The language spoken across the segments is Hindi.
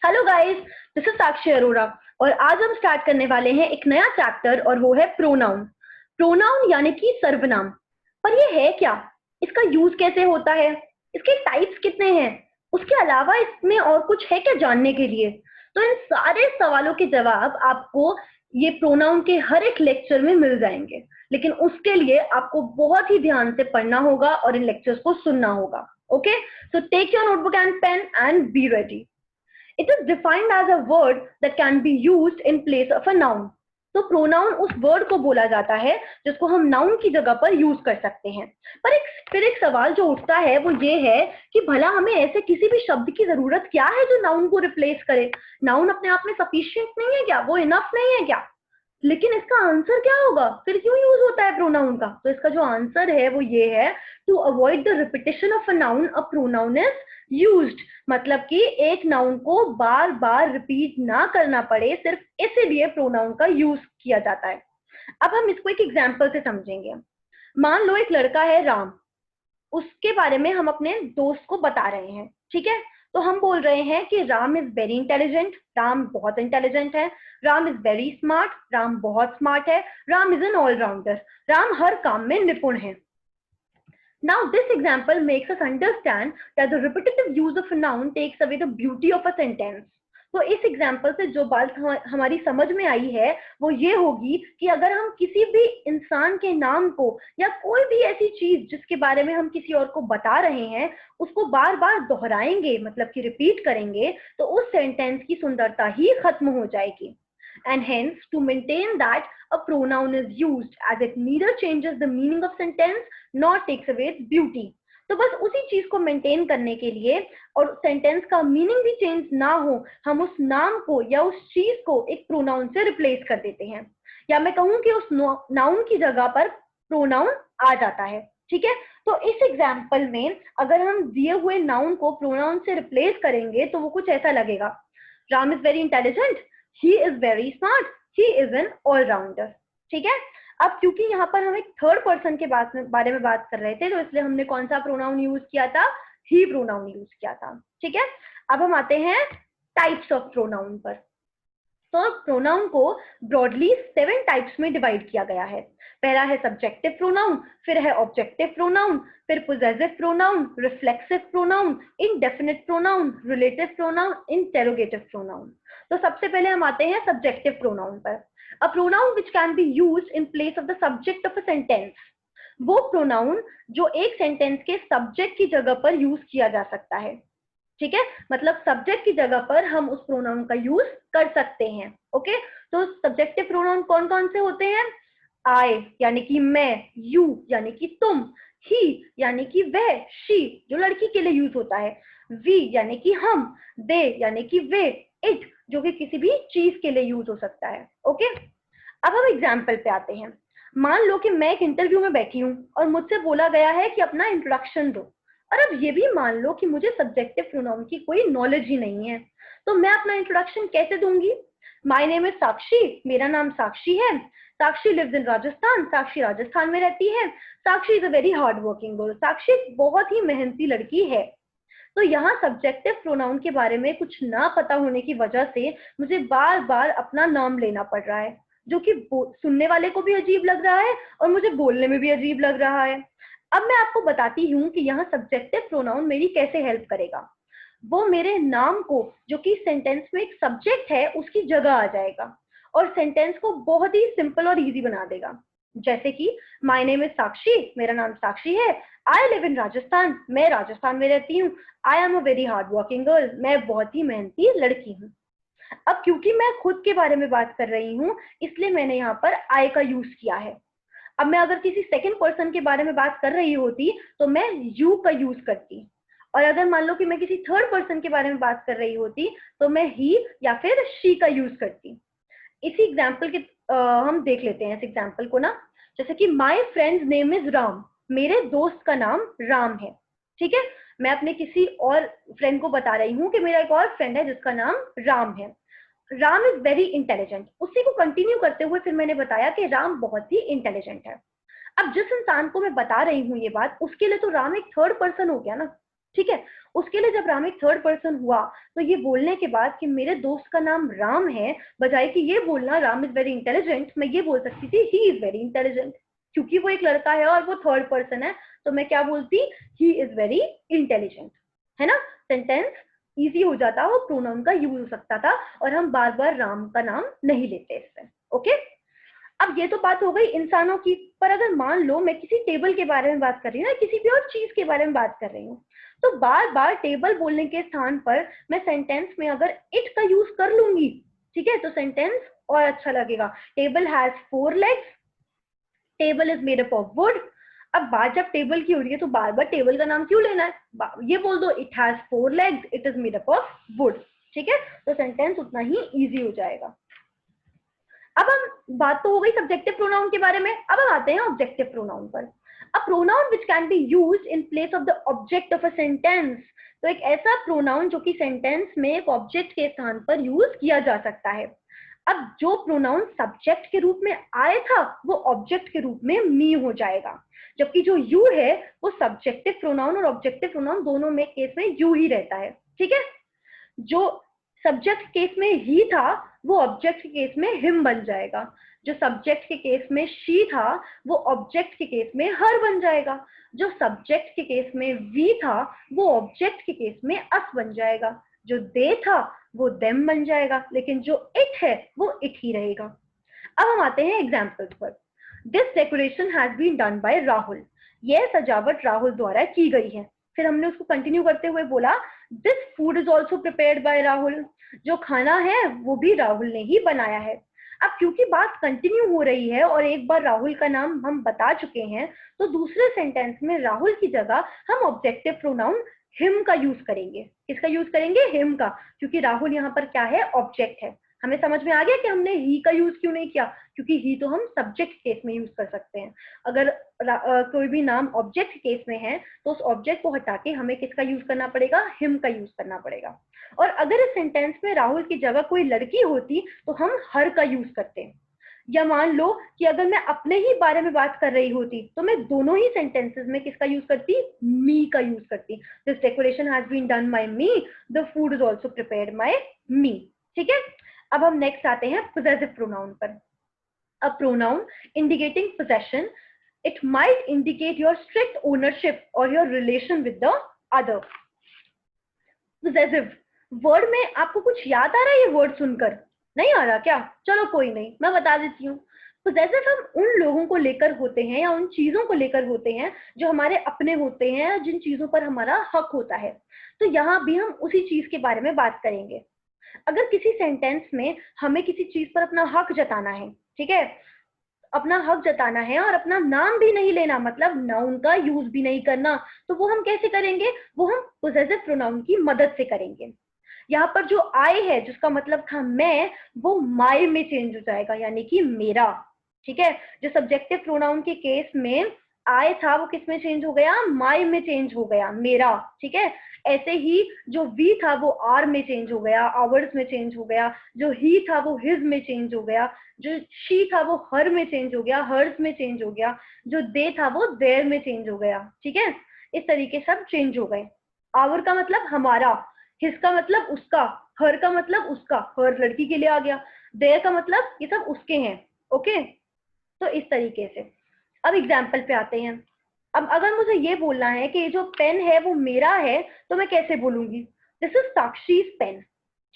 हेलो गाइस, दिस इज साक्षी अरोड़ा और आज हम स्टार्ट करने वाले हैं एक नया चैप्टर और वो है प्रोनाउन। प्रोनाउन यानी कि सर्वनाम। पर ये है क्या? इसका यूज कैसे होता है? इसके टाइप्स कितने हैं? उसके अलावा इसमें और कुछ है क्या जानने के लिए? तो इन सारे सवालों के जवाब आपको ये प्रोनाउन के हर एक लेक्चर में मिल जाएंगे, लेकिन उसके लिए आपको बहुत ही ध्यान से पढ़ना होगा और इन लेक्चर्स को सुनना होगा। Okay, so take your notebook and pen and be ready. It is defined as a word that can be used in place of a noun. तो प्रोनाउन उस वर्ड को बोला जाता है जिसको हम नाउन की जगह पर यूज कर सकते हैं। पर फिर एक सवाल जो उठता है वो ये है कि भला हमें ऐसे किसी भी शब्द की जरूरत क्या है जो नाउन को रिप्लेस करे? नाउन अपने आप में सफिशिएंट नहीं है क्या? वो इनफ नहीं है क्या? लेकिन इसका आंसर क्या होगा? फिर क्यों यूज होता है प्रोनाउन का? तो इसका जो आंसर है वो ये है, to avoid the repetition of a noun a pronoun is used. मतलब कि एक नाउन को बार बार रिपीट ना करना पड़े, सिर्फ इसीलिए प्रोनाउन का यूज किया जाता है। अब हम इसको एक एग्जाम्पल से समझेंगे। मान लो एक लड़का है राम, उसके बारे में हम अपने दोस्त को बता रहे हैं, ठीक है? तो हम बोल रहे हैं कि Ram is very intelligent, Ram बहुत इंटेलिजेंट है। Ram is very smart, Ram बहुत स्मार्ट है। Ram is an allrounder, Ram हर काम में निपुण है। Now, this example makes us understand that the repetitive use of a noun takes away the beauty of a sentence. तो इस एग्जाम्पल से जो बात हमारी समझ में आई है वो ये होगी कि अगर हम किसी भी इंसान के नाम को या कोई भी ऐसी चीज जिसके बारे में हम किसी और को बता रहे हैं उसको बार बार दोहराएंगे, मतलब कि रिपीट करेंगे, तो उस सेंटेंस की सुंदरता ही खत्म हो जाएगी। And hence, to maintain that, a pronoun is used as it neither changes the meaning of sentence nor takes away its beauty. तो बस उसी चीज को मेंटेन करने के लिए और सेंटेंस का मीनिंग भी चेंज ना हो, हम उस नाम को या उस चीज को एक प्रोनाउन से रिप्लेस कर देते हैं, या मैं कहूं कि उस नाउन की जगह पर प्रोनाउन आ जाता है। ठीक है, तो इस एग्जाम्पल में अगर हम दिए हुए नाउन को प्रोनाउन से रिप्लेस करेंगे तो वो कुछ ऐसा लगेगा, Ram is very intelligent, he is very smart, he is an all-rounder। ठीक है, अब क्योंकि यहाँ पर हम एक थर्ड पर्सन के बारे में बात कर रहे थे, तो इसलिए हमने कौन सा प्रोनाउन यूज किया था? ही प्रोनाउन यूज किया था। ठीक है, अब हम आते हैं टाइप्स ऑफ प्रोनाउन पर। तो प्रोनाउन को ब्रॉडली 7 टाइप्स में डिवाइड किया गया है। पहला है सब्जेक्टिव प्रोनाउन, फिर है ऑब्जेक्टिव प्रोनाउन, फिर possessive pronoun, reflexive pronoun, indefinite pronoun, relative pronoun, interrogative pronoun. तो सबसे पहले हम आते हैं सब्जेक्टिव प्रोनाउन पर। A pronoun which can be used in place of the subject of a sentence. वो प्रोनाउन जो एक सेंटेंस के सब्जेक्ट की जगह पर यूज किया जा सकता है। ठीक है, मतलब सब्जेक्ट की जगह पर हम उस प्रोनाउन का यूज कर सकते हैं। ओके, तो सब्जेक्टिव प्रोनाउन कौन कौन से होते हैं? आई यानी कि मैं, यू यानी कि तुम, ही यानी कि वह, शी जो लड़की के लिए यूज होता है, वी यानी कि हम, दे यानी कि वे, इट जो कि किसी भी चीज के लिए यूज हो सकता है। ओके, अब हम एग्जाम्पल पे आते हैं। मान लो कि मैं एक इंटरव्यू में बैठी हूँ और मुझसे बोला गया है कि अपना इंट्रोडक्शन दो, और अब ये भी मान लो कि मुझे सब्जेक्टिव प्रोनाउन की कोई नॉलेज ही नहीं है, तो मैं अपना इंट्रोडक्शन कैसे दूंगी? माय नेम इज साक्षी, मेरा नाम साक्षी है। साक्षी लिव्स इन राजस्थान, साक्षी राजस्थान में रहती है। Sakshi is a very hard working girl, Sakshi एक बहुत ही मेहनती लड़की है। तो यहाँ सब्जेक्टिव प्रोनाउन के बारे में कुछ ना पता होने की वजह से मुझे बार बार अपना नाम लेना पड़ रहा है, जो कि सुनने वाले को भी अजीब लग रहा है और मुझे बोलने में भी अजीब लग रहा है। अब मैं आपको बताती हूँ कि यहाँ सब्जेक्टिव प्रोनाउन मेरी कैसे हेल्प करेगा। वो मेरे नाम को, जो कि सेंटेंस में एक सब्जेक्ट है, उसकी जगह आ जाएगा और सेंटेंस को बहुत ही सिंपल और इजी बना देगा। जैसे कि माय नेम इज साक्षी, मेरा नाम साक्षी है। आई लिव इन राजस्थान, मैं राजस्थान में रहती हूँ। I am a very hard working girl, मैं बहुत ही मेहनती लड़की हूँ। अब क्योंकि मैं खुद के बारे में बात कर रही हूँ इसलिए मैंने यहाँ पर आई का यूज किया है। अब मैं अगर किसी सेकंड पर्सन के बारे में बात कर रही होती तो मैं यू का यूज करती, और अगर मान लो कि मैं किसी थर्ड पर्सन के बारे में बात कर रही होती तो मैं ही या फिर शी का यूज करती। इसी एग्जाम्पल के हम देख लेते हैं इस एग्जाम्पल को ना। जैसे कि my friends name is Ram, मेरे दोस्त का नाम राम है। ठीक है, मैं अपने किसी और फ्रेंड को बता रही हूँ कि मेरा एक और फ्रेंड है जिसका नाम राम है। राम इज वेरी इंटेलिजेंट, उसी को कंटिन्यू करते हुए फिर मैंने बताया कि राम बहुत ही इंटेलिजेंट है। अब जिस इंसान को मैं बता रही हूँ ये बात, उसके लिए तो राम एक थर्ड पर्सन हो गया ना। ठीक है। उसके लिए जब राम एक थर्ड पर्सन हुआ तो ये बोलने के बाद कि मेरे दोस्त का नाम राम है, बजाय कि ये बोलना राम इज वेरी इंटेलिजेंट, मैं ये बोल सकती थी ही इज वेरी इंटेलिजेंट। क्योंकि वो एक लड़का है और वो थर्ड पर्सन है, तो मैं क्या बोलती, ही इज वेरी इंटेलिजेंट, है ना। सेंटेंस इजी हो जाता, वो प्रोनाउन का यूज हो सकता था और हम बार बार राम का नाम नहीं लेते इससे। ओके, अब ये तो बात हो गई इंसानों की, पर अगर मान लो मैं किसी टेबल के बारे में बात कर रही हूँ या किसी भी और चीज के बारे में बात कर रही हूँ, तो बार बार टेबल बोलने के स्थान पर मैं सेंटेंस में अगर इट का यूज कर लूंगी, ठीक है, तो सेंटेंस और अच्छा लगेगा। Table has 4 legs, table is made up of would. अब बात जब टेबल की हो रही है तो बार बार टेबल का नाम क्यों लेना है, ये बोल दो it has 4 legs, it is made up of would, ठीक है, तो सेंटेंस उतना ही इजी हो जाएगा। अब हम बात तो हो गई सब्जेक्टिव प्रोनाउन के बारे में, अब हम आते हैं ऑब्जेक्टिव प्रोनाउन पर। A pronoun which can be used in place of the object of a sentence, तो एक ऐसा प्रोनाउन जो कि सेंटेंस में एक ऑब्जेक्ट के स्थान पर यूज किया जा सकता है। अब जो प्रोनाउन सब्जेक्ट के रूप में आया था वो ऑब्जेक्ट के रूप में मी हो जाएगा, जबकि जो यू है वो सब्जेक्टिव प्रोनाउन और ऑब्जेक्टिव प्रोनाउन दोनों में केस में यू ही रहता है, ठीक है। जो सब्जेक्ट केस में ही था वो ऑब्जेक्ट के केस में हिम बन जाएगा, जो सब्जेक्ट के केस में शी था वो ऑब्जेक्ट के केस में हर बन जाएगा, जो सब्जेक्ट के केस में वी था वो ऑब्जेक्ट के केस में अस बन जाएगा, जो दे था वो देम बन जाएगा, लेकिन जो इट है वो इट ही रहेगा। अब हम आते हैं एग्जाम्पल्स पर। This decoration has been done by Rahul, यह सजावट राहुल द्वारा की गई है। फिर हमने उसको कंटिन्यू करते हुए बोला this food is also prepared bye Rahul, जो खाना है वो भी राहुल ने ही बनाया है। अब क्योंकि बात कंटिन्यू हो रही है और एक बार राहुल का नाम हम बता चुके हैं, तो दूसरे सेंटेंस में राहुल की जगह हम ऑब्जेक्टिव प्रोनाउन हिम का यूज करेंगे। किसका यूज करेंगे, हिम का, क्योंकि राहुल यहाँ पर क्या है, ऑब्जेक्ट है। हमें समझ में आ गया कि हमने ही का यूज क्यों नहीं किया, क्योंकि ही तो हम सब्जेक्ट केस में यूज कर सकते हैं। अगर कोई भी नाम ऑब्जेक्ट केस में है तो उस ऑब्जेक्ट को हटा के हमें किसका यूज करना पड़ेगा, हिम का यूज करना पड़ेगा। और अगर इस सेंटेंस में राहुल की जगह कोई लड़की होती तो हम हर का यूज करते हैं। या मान लो कि अगर मैं अपने ही बारे में बात कर रही होती तो मैं दोनों ही सेंटेंसेस में किसका यूज करती, मी का यूज करती। This decoration has been done by me, the food is also prepared by me, ठीक है। अब हम नेक्स्ट आते हैं पोजेसिव प्रोनाउन पर। A pronoun indicating possession, it might indicate your strict ownership or your relation with the other. Possessive word में आपको कुछ याद आ रहा है, ये वर्ड सुनकर नहीं आ रहा क्या, चलो कोई नहीं, मैं बता देती हूँ। पोजेसिव हम उन लोगों को लेकर होते हैं या उन चीजों को लेकर होते हैं जो हमारे अपने होते हैं, जिन चीजों पर हमारा हक होता है। तो यहाँ भी हम उसी चीज के बारे में बात करेंगे। अगर किसी सेंटेंस में हमें किसी चीज पर अपना हक जताना है, ठीक है, अपना हक जताना है और अपना नाम भी नहीं लेना, मतलब नाउन का यूज भी नहीं करना, तो वो हम कैसे करेंगे, वो हम पोजेसिव प्रोनाउन की मदद से करेंगे। यहाँ पर जो आई है जिसका मतलब था मैं, वो माई में चेंज हो जाएगा, यानी कि मेरा, ठीक है। जो सब्जेक्टिव प्रोनाउन के केस में आई था वो किस में चेंज हो गया, माई में चेंज हो गया, मेरा, ठीक है। ऐसे ही जो वी था वो आर में चेंज हो गया, आवर्स में चेंज हो गया। जो ही था वो हिज में चेंज हो गया। जो शी था वो हर में चेंज हो गया, हर्स में चेंज हो गया। जो दे था वो देयर में चेंज हो गया, ठीक है। इस तरीके सब चेंज हो गए। आवर का मतलब हमारा, हिज का मतलब उसका, हर का मतलब उसका, हर लड़की के लिए आ गया, देयर का मतलब ये सब उसके हैं, ओके। तो इस तरीके से अब एग्जाम्पल पे आते हैं। अब अगर मुझे ये बोलना है कि ये जो पेन है वो मेरा है, तो मैं कैसे बोलूंगी, दिस इज साक्षीज पेन,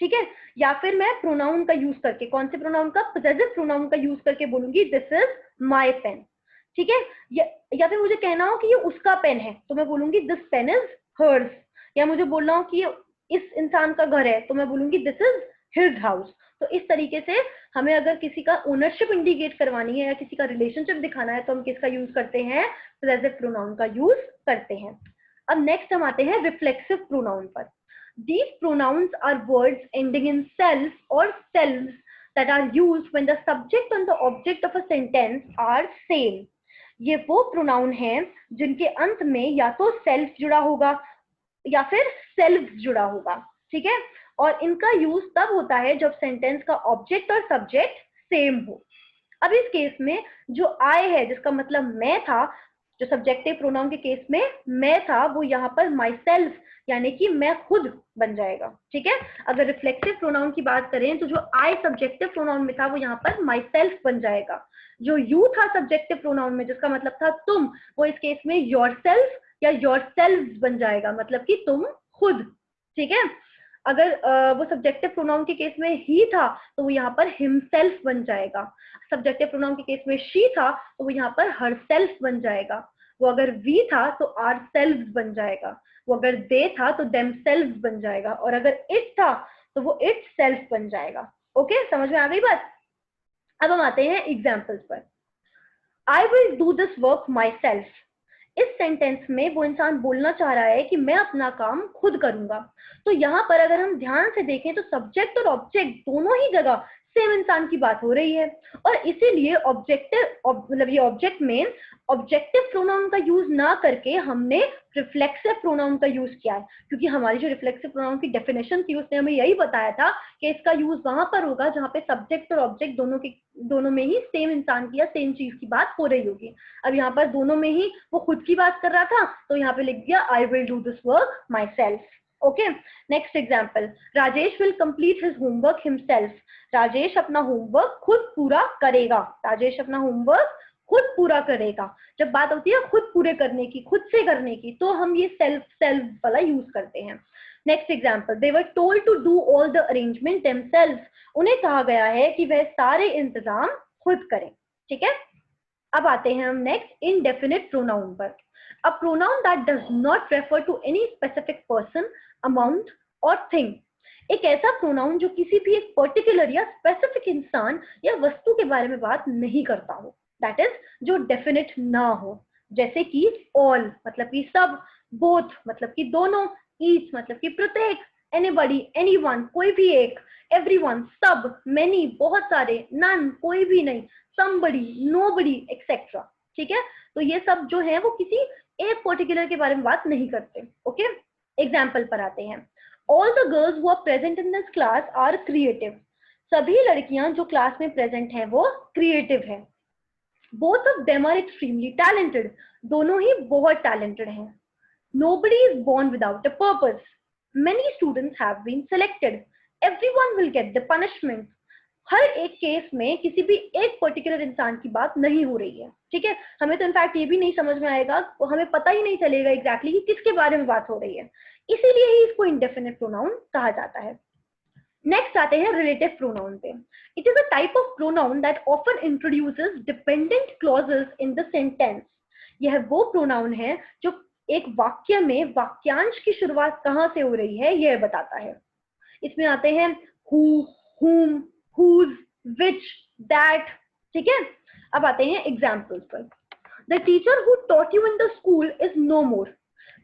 ठीक है। या फिर मैं प्रोनाउन का यूज करके, कौन से प्रोनाउन का, पॉजेसिव प्रोनाउन का यूज करके बोलूंगी दिस इज माय पेन, ठीक है। या फिर मुझे कहना हो कि ये उसका पेन है तो मैं बोलूंगी दिस पेन इज हर्स। या मुझे बोलना हो कि ये इस इंसान का घर है तो मैं बोलूंगी दिस इज हिज हाउस। तो इस तरीके से हमें अगर किसी का ओनरशिप इंडिकेट करवानी है या किसी का रिलेशनशिप दिखाना है तो हम किसका यूज करते हैं, पॉजेसिव प्रोनाउन का यूज करते हैं। अब नेक्स्ट हम आते हैं रिफ्लेक्सिव प्रोनाउन पर। These pronouns are words ending in self or selves that are used when the subject and the object of a sentence are same. ये वो प्रोनाउन हैं जिनके अंत में या तो सेल्फ जुड़ा होगा या फिर सेल्फ जुड़ा होगा, ठीक है। और इनका यूज तब होता है जब सेंटेंस का ऑब्जेक्ट और सब्जेक्ट सेम हो। अब इस केस में जो आई है जिसका मतलब मैं था, जो सब्जेक्टिव प्रोनाउन के केस में मैं था वो यहाँ पर माई सेल्फ यानी कि मैं खुद बन जाएगा, ठीक है। अगर रिफ्लेक्सिव प्रोनाउन की बात करें तो जो आई सब्जेक्टिव प्रोनाउन में था वो यहाँ पर माई सेल्फ बन जाएगा। जो यू था सब्जेक्टिव प्रोनाउन में जिसका मतलब था तुम, वो इस केस में योर सेल्फ या योर सेल्व्स बन जाएगा, मतलब कि तुम खुद, ठीक है। अगर वो सब्जेक्टिव प्रोनाउन के केस में ही था तो वो यहाँ पर हिमसेल्फ बन जाएगा। सब्जेक्टिव प्रोनाउन के केस में शी था तो वो यहाँ पर हर सेल्फ बन जाएगा। वो अगर वी था तो आर सेल्व्स बन जाएगा। वो अगर दे था तो देम सेल्व्स बन जाएगा। और अगर इट था तो वो इट सेल्फ बन जाएगा। ओके, समझ में आ गई बात। अब हम आते हैं एग्जाम्पल्स पर। I will do this work my self. इस सेंटेंस में वो इंसान बोलना चाह रहा है कि मैं अपना काम खुद करूंगा। तो यहाँ पर अगर हम ध्यान से देखें तो सब्जेक्ट और ऑब्जेक्ट दोनों ही जगह सेम इंसान की बात हो रही है, और इसीलिए ऑब्जेक्टिव मतलब ये ऑब्जेक्ट में ऑब्जेक्टिव प्रोनाउन का यूज ना करके हमने रिफ्लेक्सिव प्रोनाउन का यूज किया है, क्योंकि हमारी जो रिफ्लेक्सिव प्रोनाउन की डेफिनेशन थी उसने हमें यही बताया था कि इसका यूज वहां पर होगा जहां पे सब्जेक्ट और ऑब्जेक्ट दोनों में ही सेम इंसान की या सेम चीज की बात हो रही होगी। अब यहाँ पर दोनों में ही वो खुद की बात कर रहा था तो यहाँ पे लिख दिया I will do this work my self. Okay, next example, Rajesh will complete his homework himself. Rajesh अपना होमवर्क खुद पूरा करेगा। राजेश अपना होमवर्क खुद पूरा करेगा। जब बात होती है खुद पूरे करने की, खुद से करने की, तो हम ये सेल्फ सेल्फ वाला यूज करते हैं। Next example, they were told to do all the arrangement themselves. उन्हें कहा गया है कि वह सारे इंतजाम खुद करें, ठीक है। अब आते हैं हम नेक्स्ट इनडेफिनिट प्रोनाउन पर। A pronoun that does not refer to any specific person, amount और थिंग। एक ऐसा प्रोनाउन जो किसी भी एक पर्टिकुलर या स्पेसिफिक इंसान या वस्तु के बारे में बात नहीं करता हो, दैट इज जो डेफिनेट ना हो। जैसे कि ऑल मतलब कि सब, बोथ मतलब कि दोनों, ईच मतलब कि प्रत्येक, एनीबॉडी एनीवन कोई भी एक, एवरीवन सब, मेनी बहुत सारे, नन कोई भी नहीं, somebody, nobody, etc. ठीक है, तो ये सब जो है वो किसी एक पर्टिकुलर के बारे में बात नहीं करते। ओके, एग्जाम्पल पर आते हैं। All the girls who are present in this class are creative. सभी लड़कियां जो क्लास में प्रेजेंट हैं वो क्रिएटिव है। Both of them are extremely talented. दोनों ही बहुत टैलेंटेड हैं। Nobody is born without a purpose. Many students have been selected. Everyone will get the punishment. हर एक केस में किसी भी एक पर्टिकुलर इंसान की बात नहीं हो रही है, ठीक है। हमें तो इनफैक्ट ये भी नहीं समझ में आएगा, हमें पता ही नहीं चलेगा एग्जैक्टली कि किसके बारे में बात हो रही है, इसीलिए ही इसको इंडेफिनिट प्रोनाउन कहा जाता है। नेक्स्ट आते हैं रिलेटिव प्रोनाउन पे। It is a type of pronoun that often introduces dependent clauses in the sentence. यह वो प्रोनाउन है जो एक वाक्य में वाक्यांश की शुरुआत कहाँ से हो रही है यह बताता है। इसमें आते हैं who, whom, whose, which, that, ठीक है। अब आते हैं एग्जाम्पल्स पर। The teacher who taught you in the school is no more.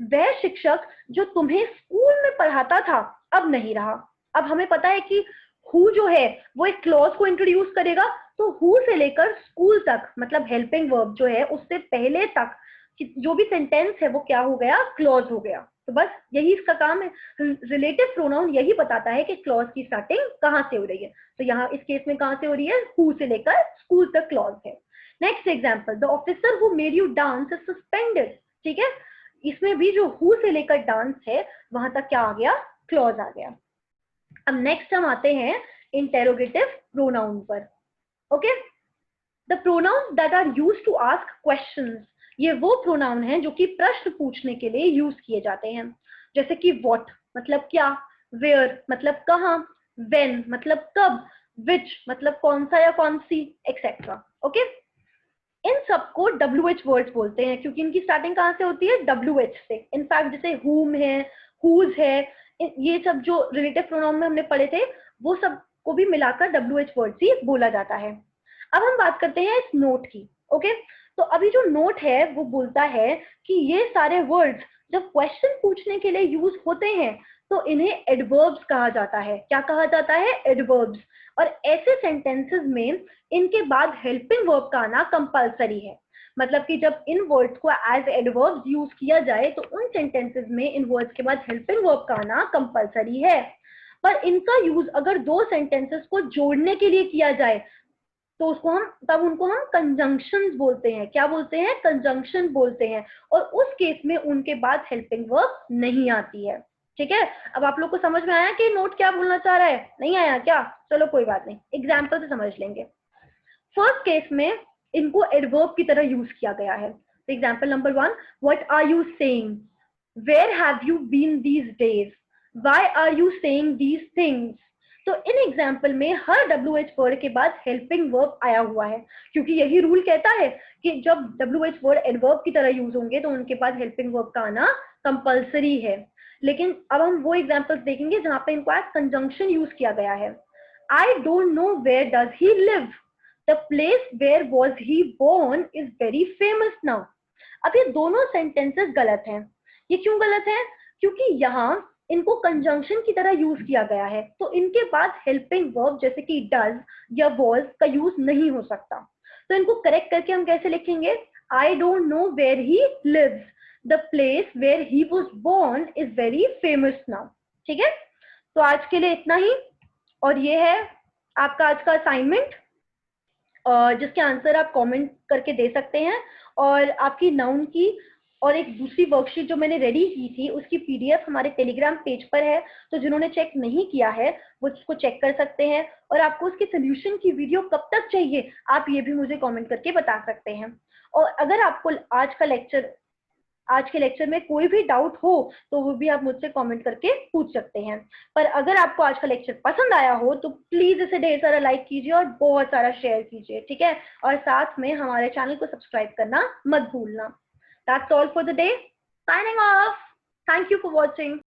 वह शिक्षक जो तुम्हें स्कूल में पढ़ाता था अब नहीं रहा। अब हमें पता है कि who जो है वो एक क्लॉज को इंट्रोड्यूस करेगा, तो who से लेकर स्कूल तक मतलब हेल्पिंग वर्ब जो है उससे पहले तक जो भी सेंटेंस है वो क्या हो गया, क्लॉज हो गया। तो बस यही इसका काम है। रिलेटिव प्रोनाउन यही बताता है कि क्लॉज की स्टार्टिंग कहाँ से हो रही है। तो यहाँ इस केस में कहाँ से हो रही है, हु से लेकर स्कूल तक क्लॉज है। Next example, the officer who made you dance is suspended. ठीक है, इसमें भी जो हु से लेकर डांस है वहां तक क्या आ गया, क्लॉज आ गया। अब नेक्स्ट हम आते हैं इंटेरोगेटिव प्रोनाउन पर। Okay, the pronouns that are used to ask questions. ये वो प्रोनाउन है जो कि प्रश्न पूछने के लिए यूज किए जाते हैं। जैसे कि व्हाट मतलब क्या, वेयर मतलब कहाँ, व्हेन मतलब कब, विच मतलब कौन सा या कौन सी, एक्सेट्रा। ओके, इन सबको WH वर्ड्स बोलते हैं क्योंकि इनकी स्टार्टिंग कहाँ से होती है, WH से। इनफैक्ट जैसे whom है, whose है, ये सब जो रिलेटिव प्रोनाउन में हमने पढ़े थे वो सब को भी मिलाकर WH वर्ड्स ही बोला जाता है। अब हम बात करते हैं इस नोट की। ओके, तो अभी जो नोट है वो बोलता है कि ये सारे वर्ड्स जब क्वेश्चन पूछने के लिए यूज होते हैं तो इन्हें एडवर्ब्स कहा जाता है। क्या कहा जाता है, एडवर्ब्स। और ऐसे सेंटेंसेस में इनके बाद हेल्पिंग वर्ब का आना कंपलसरी है। मतलब कि जब इन वर्ड्स को एज एडवर्ब्स यूज किया जाए तो उन सेंटेंसेस में इन वर्ड्स के बाद हेल्पिंग वर्ब का आना कंपलसरी है। पर इनका यूज अगर दो सेंटेंसेस को जोड़ने के लिए किया जाए तो उसको हम तब उनको हम कंजंक्शंस बोलते हैं। क्या बोलते हैं? कंजंक्शन बोलते हैं। और उस केस में उनके बाद हेल्पिंग वर्ब नहीं आती है। ठीक है, अब आप लोग को समझ में आया कि नोट क्या बोलना चाह रहा है? नहीं आया क्या? चलो कोई बात नहीं, एग्जाम्पल से समझ लेंगे। फर्स्ट केस में इनको एडवर्ब की तरह यूज किया गया है। Example number 1, what are you saying, where have you been these days, why are you saying these things. तो इन एग्जाम्पल में हर WH वर्ड के बाद हेल्पिंग वर्ब आया हुआ है, क्योंकि यही रूल कहता है कि जब WH वर्ड एडवर्ब की तरह यूज होंगे तो उनके बाद हेल्पिंग वर्ब का आना कंपल्सरी है। लेकिन अब हम वो एग्जाम्पल्स देखेंगे जहां पे इनको एज कंजंक्शन यूज किया गया है। I don't know where does he live, the place where was he born is very famous now. अब ये दोनों सेंटेंसेस गलत हैं। ये क्यों गलत है? क्योंकि यहाँ इनको कंजंक्शन की तरह यूज किया गया है, तो इनके बाद हेल्पिंग वर्ब जैसे कि डज या वॉज का यूज नहीं हो सकता। तो इनको करेक्ट करके हम कैसे लिखेंगे? I don't know where he lives, the place where he was born is very famous now. ठीक है, तो आज के लिए इतना ही। और ये है आपका आज का असाइनमेंट, जिसके आंसर आप कमेंट करके दे सकते हैं। और आपकी नाउन की और एक दूसरी वर्कशीट जो मैंने रेडी की थी उसकी PDF हमारे टेलीग्राम पेज पर है, तो जिन्होंने चेक नहीं किया है वो उसको चेक कर सकते हैं। और आपको उसके सोल्यूशन की वीडियो कब तक चाहिए आप ये भी मुझे कमेंट करके बता सकते हैं। और अगर आपको आज के लेक्चर में कोई भी डाउट हो तो वो भी आप मुझसे कमेंट करके पूछ सकते हैं। पर अगर आपको आज का लेक्चर पसंद आया हो तो प्लीज इसे ढेर सारा लाइक कीजिए और बहुत सारा शेयर कीजिए। ठीक है, और साथ में हमारे चैनल को सब्सक्राइब करना मत भूलना। That's all for the day, signing off. Thank you for watching.